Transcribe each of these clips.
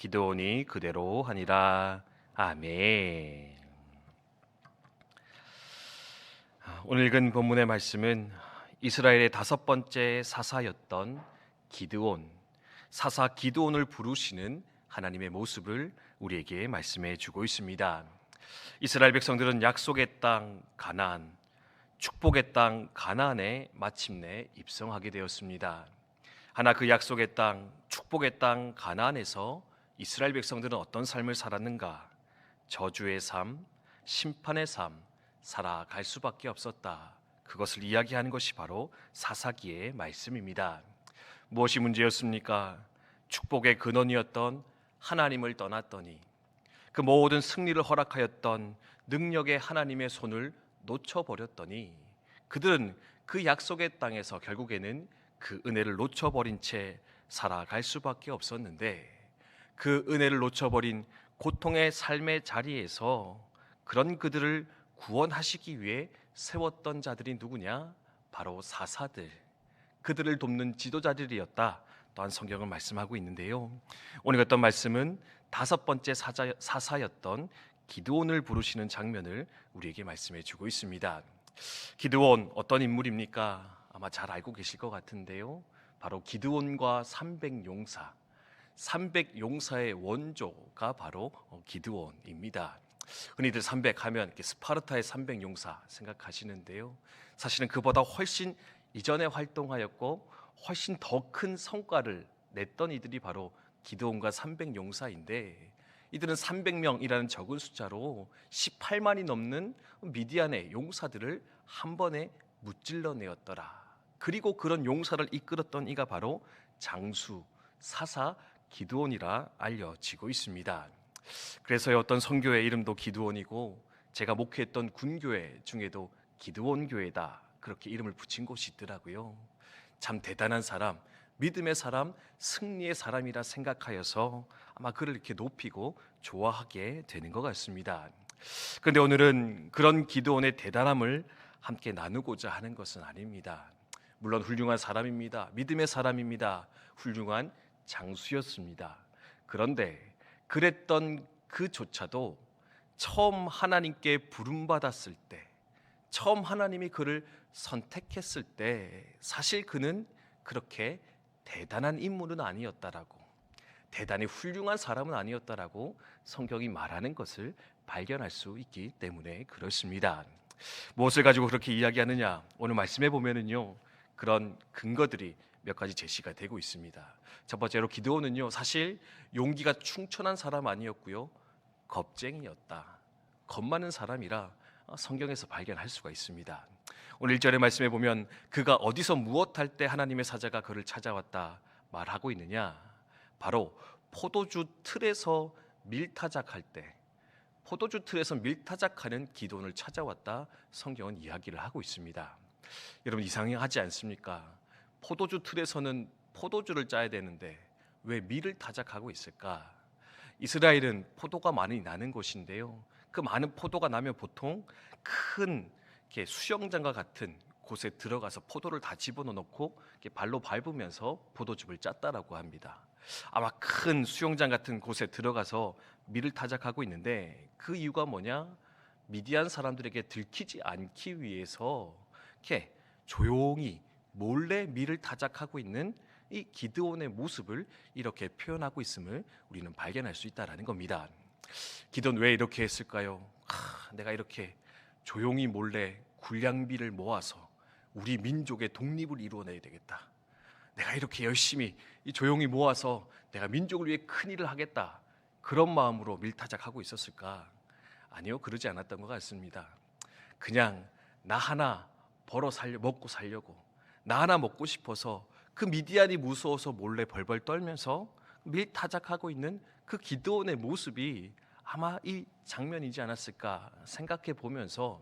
기드온이 그대로 하니라. 아멘. 오늘 읽은 본문의 말씀은 이스라엘의 다섯 번째 사사였던 기드온, 사사 기드온을 부르시는 하나님의 모습을 우리에게 말씀해 주고 있습니다. 이스라엘 백성들은 약속의 땅 가나안, 축복의 땅 가나안에 마침내 입성하게 되었습니다. 하나 그 약속의 땅, 축복의 땅 가나안에서 이스라엘 백성들은 어떤 삶을 살았는가? 저주의 삶, 심판의 삶, 살아갈 수밖에 없었다. 그것을 이야기하는 것이 바로 사사기의 말씀입니다. 무엇이 문제였습니까? 축복의 근원이었던 하나님을 떠났더니, 그 모든 승리를 허락하였던 능력의 하나님의 손을 놓쳐버렸더니, 그들은 그 약속의 땅에서 결국에는 그 은혜를 놓쳐버린 채 살아갈 수밖에 없었는데, 그 은혜를 놓쳐버린 고통의 삶의 자리에서 그런 그들을 구원하시기 위해 세웠던 자들이 누구냐? 바로 사사들, 그들을 돕는 지도자들이었다 또한 성경은 말씀하고 있는데요. 오늘 어떤 말씀은 다섯 번째 사사였던 기드온을 부르시는 장면을 우리에게 말씀해 주고 있습니다. 기드온 어떤 인물입니까? 아마 잘 알고 계실 것 같은데요. 바로 기드온과 300용사, 300용사의 원조가 바로 기드온입니다. 흔히들 300 하면 스파르타의 300용사 생각하시는데요. 사실은 그보다 훨씬 이전에 활동하였고 훨씬 더 큰 성과를 냈던 이들이 바로 기드온과 300용사인데, 이들은 300명이라는 적은 숫자로 18만이 넘는 미디안의 용사들을 한 번에 무찔러내었더라. 그리고 그런 용사를 이끌었던 이가 바로 장수 사사 기드온이라 알려지고 있습니다. 그래서 어떤 선교회 이름도 기드온이고, 제가 목회했던 군교회 중에도 기드온 교회다 그렇게 이름을 붙인 곳이 있더라고요. 참 대단한 사람, 믿음의 사람, 승리의 사람이라 생각하여서 아마 그를 이렇게 높이고 좋아하게 되는 것 같습니다. 그런데 오늘은 그런 기드온의 대단함을 함께 나누고자 하는 것은 아닙니다. 물론 훌륭한 사람입니다. 믿음의 사람입니다. 훌륭한 장수였습니다. 그런데 그랬던 그조차도 처음 하나님께 부름받았을 때, 처음 하나님이 그를 선택했을 때 사실 그는 그렇게 대단한 인물은 아니었다라고, 대단히 훌륭한 사람은 아니었다라고 성경이 말하는 것을 발견할 수 있기 때문에 그렇습니다. 무엇을 가지고 그렇게 이야기하느냐? 오늘 말씀해 보면은요, 그런 근거들이 몇 가지 제시가 되고 있습니다. 첫 번째로 기드온은요, 사실 용기가 충천한 사람 아니었고요, 겁쟁이였다. 겁 많은 사람이라 성경에서 발견할 수가 있습니다. 오늘 1절의 말씀에 보면 그가 어디서 무엇할 때 하나님의 사자가 그를 찾아왔다 말하고 있느냐? 바로 포도주 틀에서 밀타작할 때, 포도주 틀에서 밀타작하는 기드온을 찾아왔다 성경은 이야기를 하고 있습니다. 여러분 이상하지 않습니까? 포도주 틀에서는 포도주를 짜야 되는데 왜 밀을 타작하고 있을까? 이스라엘은 포도가 많이 나는 곳인데요, 그 많은 포도가 나면 보통 큰 수영장과 같은 곳에 들어가서 포도를 다 집어넣고 발로 밟으면서 포도즙을 짰다라고 합니다. 아마 큰 수영장 같은 곳에 들어가서 밀을 타작하고 있는데, 그 이유가 뭐냐? 미디안 사람들에게 들키지 않기 위해서 이렇게 조용히 몰래 밀을 타작하고 있는 이 기드온의 모습을 이렇게 표현하고 있음을 우리는 발견할 수 있다라는 겁니다. 기드온 왜 이렇게 했을까요? 내가 이렇게 조용히 몰래 군량비를 모아서 우리 민족의 독립을 이루어내야 되겠다. 내가 이렇게 열심히 조용히 모아서 내가 민족을 위해 큰 일을 하겠다. 그런 마음으로 밀타작하고 있었을까? 아니요, 그러지 않았던 것 같습니다. 그냥 나 하나 먹고 살려고, 나 하나 먹고 싶어서 그 미디안이 무서워서 몰래 벌벌 떨면서 밀타작하고 있는 그 기드온의 모습이 아마 이 장면이지 않았을까 생각해 보면서,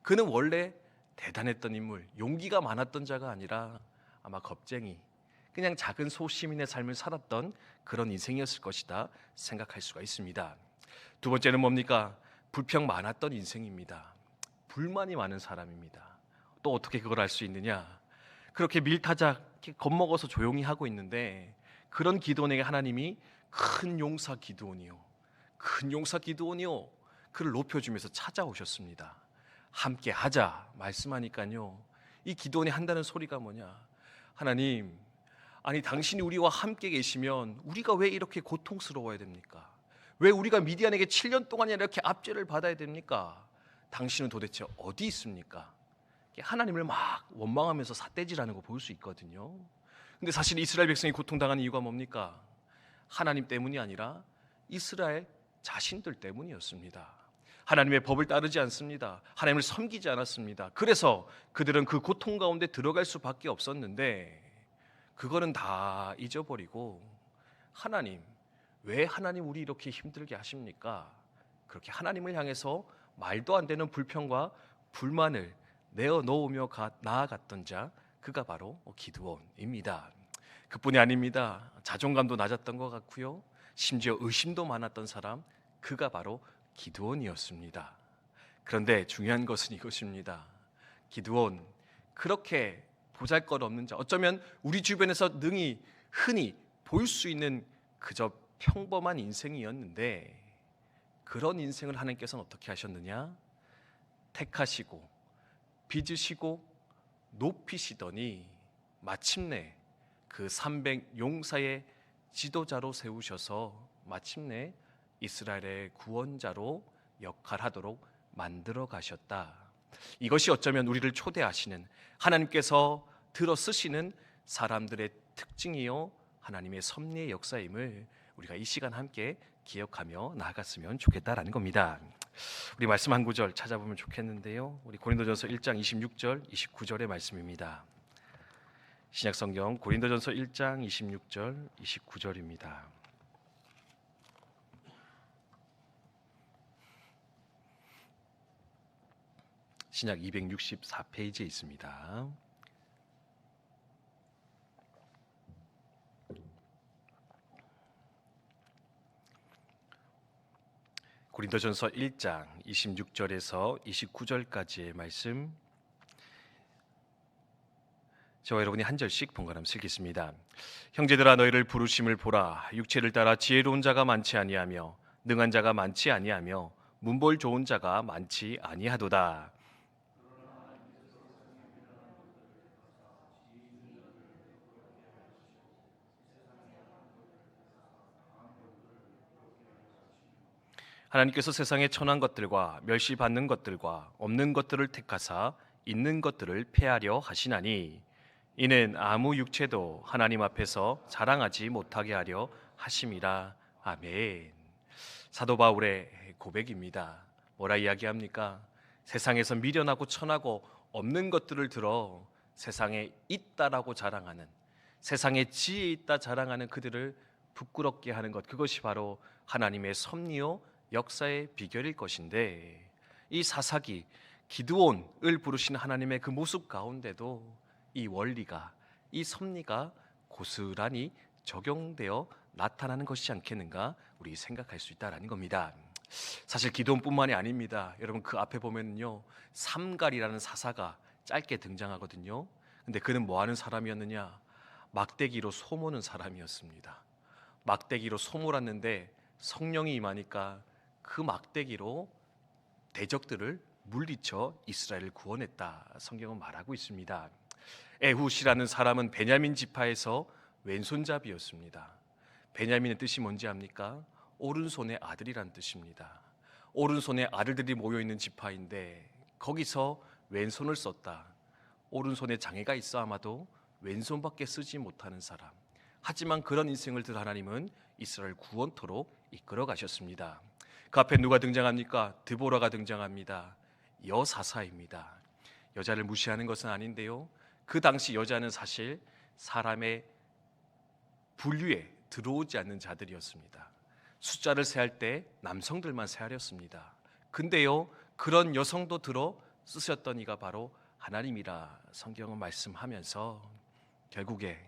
그는 원래 대단했던 인물, 용기가 많았던 자가 아니라 아마 겁쟁이, 그냥 작은 소시민의 삶을 살았던 그런 인생이었을 것이다 생각할 수가 있습니다. 두 번째는 뭡니까? 불평 많았던 인생입니다. 불만이 많은 사람입니다. 또 어떻게 그걸 알 수 있느냐? 그렇게 밀타작 겁먹어서 조용히 하고 있는데, 그런 기드온에게 하나님이 큰 용사 기드온이요, 큰 용사 기드온이요, 그를 높여주면서 찾아오셨습니다. 함께 하자 말씀하니까요, 이 기드온이 한다는 소리가 뭐냐? 하나님, 아니 당신이 우리와 함께 계시면 우리가 왜 이렇게 고통스러워야 됩니까? 왜 우리가 미디안에게 7년 동안 이렇게 압제를 받아야 됩니까? 당신은 도대체 어디 있습니까? 하나님을 막 원망하면서 삿대질하는 거 볼 수 있거든요. 근데 사실 이스라엘 백성이 고통당하는 이유가 뭡니까? 하나님 때문이 아니라 이스라엘 자신들 때문이었습니다. 하나님의 법을 따르지 않습니다. 하나님을 섬기지 않았습니다. 그래서 그들은 그 고통 가운데 들어갈 수밖에 없었는데, 그거는 다 잊어버리고 하나님, 왜 하나님 우리 이렇게 힘들게 하십니까? 그렇게 하나님을 향해서 말도 안 되는 불평과 불만을 내어놓으며 나아갔던 자, 그가 바로 기드온입니다. 그뿐이 아닙니다. 자존감도 낮았던 것 같고요, 심지어 의심도 많았던 사람, 그가 바로 기드온이었습니다. 그런데 중요한 것은 이것입니다. 기드온, 그렇게 보잘것없는 자, 어쩌면 우리 주변에서 흔히 볼 수 있는 그저 평범한 인생이었는데, 그런 인생을 하나님께서는 어떻게 하셨느냐? 택하시고 빚으시고 높이시더니 마침내 그 300 용사의 지도자로 세우셔서 마침내 이스라엘의 구원자로 역할하도록 만들어 가셨다. 이것이 어쩌면 우리를 초대하시는, 하나님께서 들어 쓰시는 사람들의 특징이요, 하나님의 섭리의 역사임을 우리가 이 시간 함께 기억하며 나아갔으면 좋겠다라는 겁니다. 우리 말씀 한 구절 찾아보면 좋겠는데요, 우리 고린도전서 1장 26절 29절의 말씀입니다. 신약성경 고린도전서 1장 26절 29절입니다. 신약 264페이지에 있습니다. 고린도전서 1장 26절에서 29절까지의 말씀, 저와 여러분이 한 절씩 번갈아 읽겠습니다. 형제들아, 너희를 부르심을 보라. 육체를 따라 지혜로운 자가 많지 아니하며 능한 자가 많지 아니하며 문벌 좋은 자가 많지 아니하도다. 하나님께서 세상에 천한 것들과 멸시받는 것들과 없는 것들을 택하사 있는 것들을 폐하려 하시나니, 이는 아무 육체도 하나님 앞에서 자랑하지 못하게 하려 하심이라. 아멘. 사도 바울의 고백입니다. 뭐라 이야기합니까? 세상에서 미련하고 천하고 없는 것들을 들어 세상에 있다라고 자랑하는, 세상에 지혜 있다 자랑하는 그들을 부끄럽게 하는 것, 그것이 바로 하나님의 섭리요 역사의 비결일 것인데, 이 사사기 기드온을 부르신 하나님의 그 모습 가운데도 이 원리가, 이 섭리가 고스란히 적용되어 나타나는 것이지 않겠는가, 우리 생각할 수 있다라는 겁니다. 사실 기드온뿐만이 아닙니다. 여러분, 그 앞에 보면요, 삼갈이라는 사사가 짧게 등장하거든요. 근데 그는 뭐 하는 사람이었느냐? 막대기로 소모는 사람이었습니다. 막대기로 소몰았는데 성령이 임하니까 그 막대기로 대적들을 물리쳐 이스라엘을 구원했다, 성경은 말하고 있습니다. 에훗이라는 사람은 베냐민 지파에서 왼손잡이였습니다. 베냐민의 뜻이 뭔지 압니까? 오른손의 아들이란 뜻입니다. 오른손에 아들들이 모여있는 지파인데 거기서 왼손을 썼다. 오른손에 장애가 있어 아마도 왼손밖에 쓰지 못하는 사람. 하지만 그런 인생을 들 하나님은 이스라엘 구원토로 이끌어 가셨습니다. 그 앞에 누가 등장합니까? 드보라가 등장합니다. 여사사입니다. 여자를 무시하는 것은 아닌데요, 그 당시 여자는 사실 사람의 분류에 들어오지 않는 자들이었습니다. 숫자를 세할 때 남성들만 세하렸습니다. 근데요, 그런 여성도 들어 쓰셨던 이가 바로 하나님이라 성경은 말씀하면서, 결국에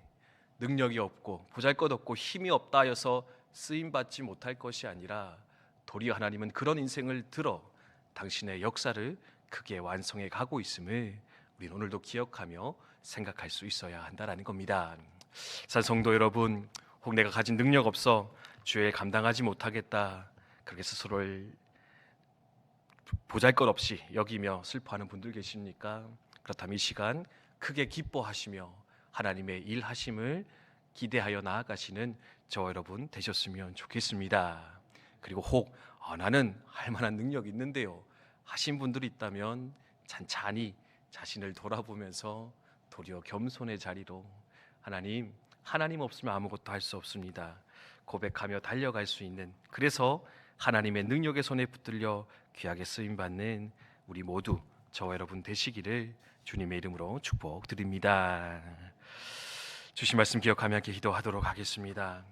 능력이 없고 보잘것없고 힘이 없다 하여서 쓰임받지 못할 것이 아니라 도리어 하나님은 그런 인생을 들어 당신의 역사를 크게 완성해 가고 있음을 우리는 오늘도 기억하며 생각할 수 있어야 한다라는 겁니다. 산 성도 여러분, 혹 내가 가진 능력 없어, 주의 일 감당하지 못하겠다, 그렇게 스스로를 보잘것없이 여기며 슬퍼하는 분들 계십니까? 그렇다면 이 시간 크게 기뻐하시며 하나님의 일하심을 기대하여 나아가시는 저와 여러분 되셨으면 좋겠습니다. 그리고 혹 나는 할 만한 능력이 있는데요 하신 분들이 있다면 찬찬히 자신을 돌아보면서 도리어 겸손의 자리로 하나님 없으면 아무것도 할 수 없습니다 고백하며 달려갈 수 있는, 그래서 하나님의 능력의 손에 붙들려 귀하게 쓰임 받는 우리 모두 저와 여러분 되시기를 주님의 이름으로 축복드립니다. 주신 말씀 기억하며 함께 기도하도록 하겠습니다.